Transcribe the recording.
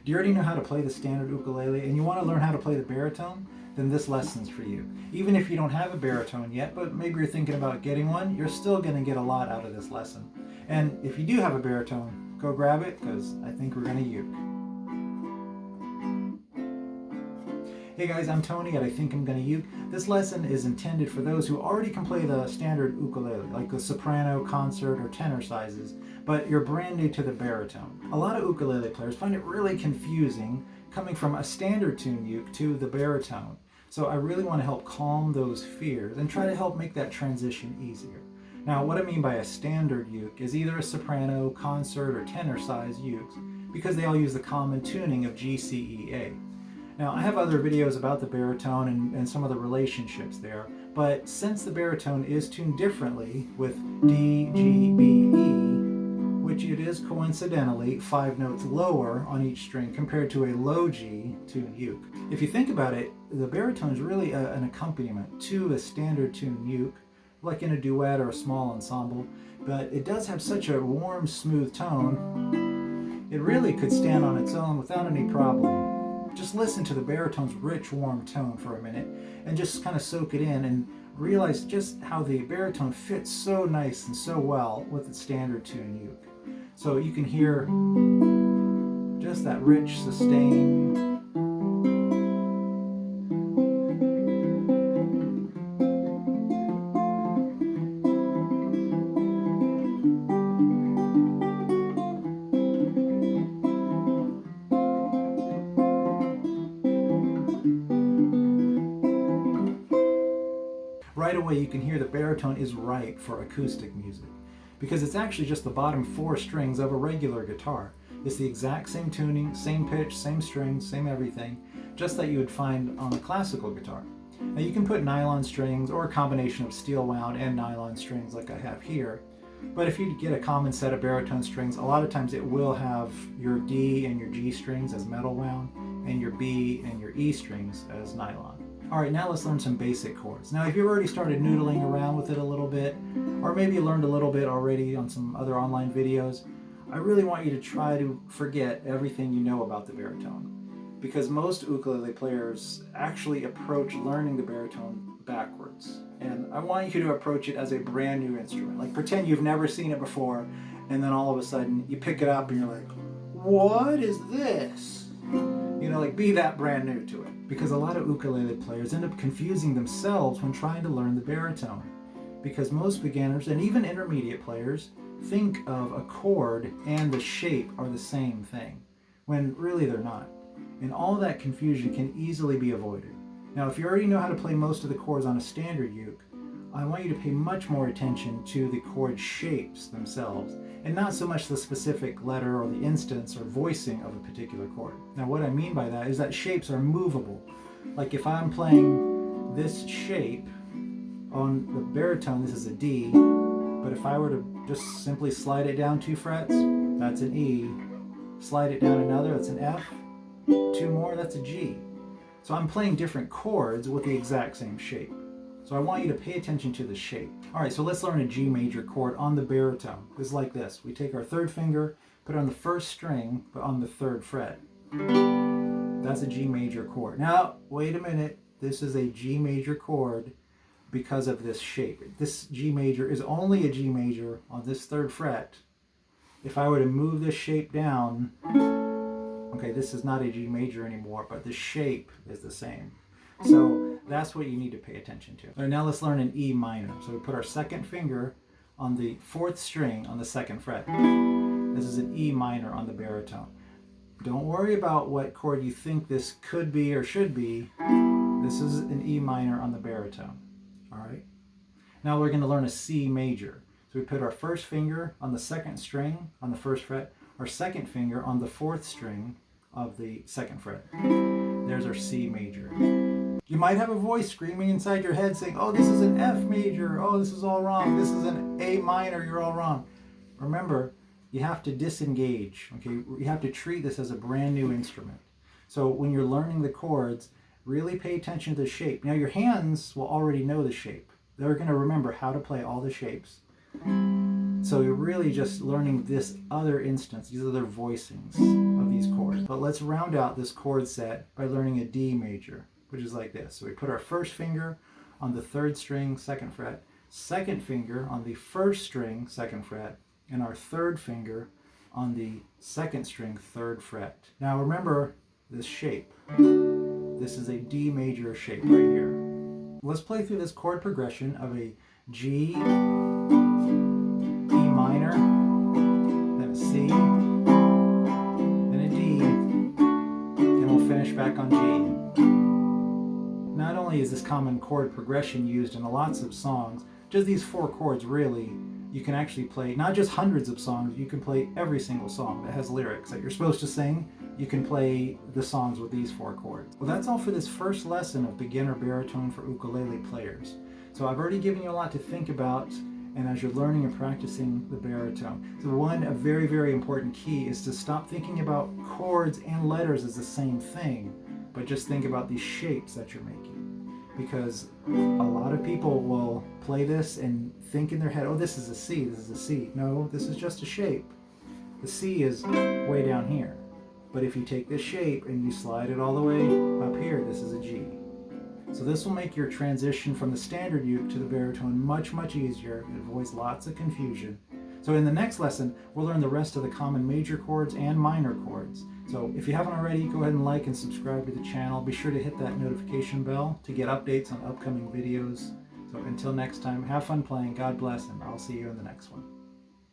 Do you already know how to play the standard ukulele and you want to learn how to play the baritone? Then this lesson's for you. Even if you don't have a baritone yet, but maybe you're thinking about getting one, you're still going to get a lot out of this lesson. And if you do have a baritone, go grab it, because I think we're going to uke. Hey guys, I'm Tony at I Think I'm Gonna Uke. This lesson is intended for those who already can play the standard ukulele, like the soprano, concert, or tenor sizes, but you're brand new to the baritone. A lot of ukulele players find it really confusing coming from a standard tune uke to the baritone. So I really want to help calm those fears and try to help make that transition easier. Now, what I mean by a standard uke is either a soprano, concert, or tenor size ukes, because they all use the common tuning of G, C, E, A. Now, I have other videos about the baritone and some of the relationships there, but since the baritone is tuned differently with D, G, B, E, which it is coincidentally 5 notes lower on each string compared to a low G tuned uke. If you think about it, the baritone is really an accompaniment to a standard tuned uke, like in a duet or a small ensemble, but it does have such a warm, smooth tone, it really could stand on its own without any problem. Just listen to the baritone's rich, warm tone for a minute and just kind of soak it in and realize just how the baritone fits so nice and so well with the standard tune uke. So you can hear just that rich sustain. Right away you can hear the baritone is right for acoustic music, because it's actually just the bottom 4 strings of a regular guitar. It's the exact same tuning, same pitch, same strings, same everything, just that you would find on a classical guitar. Now you can put nylon strings or a combination of steel wound and nylon strings like I have here, but if you get a common set of baritone strings, a lot of times it will have your D and your G strings as metal wound and your B and your E strings as nylon. Alright, now let's learn some basic chords. Now if you've already started noodling around with it a little bit, or maybe you learned a little bit already on some other online videos, I really want you to try to forget everything you know about the baritone. Because most ukulele players actually approach learning the baritone backwards. And I want you to approach it as a brand new instrument. Like pretend you've never seen it before, and then all of a sudden you pick it up and you're like, what is this? You know, like be that brand new to it. Because a lot of ukulele players end up confusing themselves when trying to learn the baritone. Because most beginners and even intermediate players think of a chord and the shape are the same thing, when really they're not. And all that confusion can easily be avoided. Now, if you already know how to play most of the chords on a standard uke, I want you to pay much more attention to the chord shapes themselves, and not so much the specific letter or the instance or voicing of a particular chord. Now, what I mean by that is that shapes are movable. Like if I'm playing this shape on the baritone, this is a D, but if I were to just simply slide it down 2 frets, that's an E. Slide it down another, that's an F. 2 more, that's a G. So I'm playing different chords with the exact same shape. So I want you to pay attention to the shape. Alright, so let's learn a G major chord on the baritone. It's like this. We take our 3rd finger, put it on the 1st string, but on the 3rd fret. That's a G major chord. Now, wait a minute. This is a G major chord because of this shape. This G major is only a G major on this 3rd fret. If I were to move this shape down, okay, this is not a G major anymore, but the shape is the same. So that's what you need to pay attention to. All right, now let's learn an E minor. So we put our 2nd finger on the 4th string on the 2nd fret. This is an E minor on the baritone. Don't worry about what chord you think this could be or should be. This is an E minor on the baritone. All right. Now we're going to learn a C major. So we put our 1st finger on the 2nd string on the 1st fret, our 2nd finger on the 4th string of the 2nd fret. There's our C major. You might have a voice screaming inside your head saying, oh, this is an F major. Oh, this is all wrong. This is an A minor. You're all wrong. Remember, you have to disengage. Okay, you have to treat this as a brand new instrument. So when you're learning the chords, really pay attention to the shape. Now your hands will already know the shape. They're going to remember how to play all the shapes. So you're really just learning this other instance, these other voicings of these these chords. But let's round out this chord set by learning a D major, which is like this. So we put our first finger on the 3rd string, 2nd fret, second finger on the 1st string, 2nd fret, and our 3rd finger on the 2nd string, 3rd fret. Now remember this shape. This is a D major shape right here. Let's play through this chord progression of a G, E minor, then a C, then a D, and we'll finish back on G. Not only is this common chord progression used in lots of songs, just these 4 chords really, you can actually play not just hundreds of songs, you can play every single song that has lyrics that you're supposed to sing. You can play the songs with these 4 chords. Well, that's all for this first lesson of beginner baritone for ukulele players. So I've already given you a lot to think about, and as you're learning and practicing the baritone. So a very, very important key is to stop thinking about chords and letters as the same thing, but just think about these shapes that you're making. Because a lot of people will play this and think in their head, oh, this is a C, this is a C. No, this is just a shape. The C is way down here. But if you take this shape and you slide it all the way up here, this is a G. So this will make your transition from the standard uke to the baritone much, much easier. It avoids lots of confusion. So in the next lesson, we'll learn the rest of the common major chords and minor chords. So if you haven't already, go ahead and like and subscribe to the channel. Be sure to hit that notification bell to get updates on upcoming videos. So until next time, have fun playing, God bless, and I'll see you in the next one.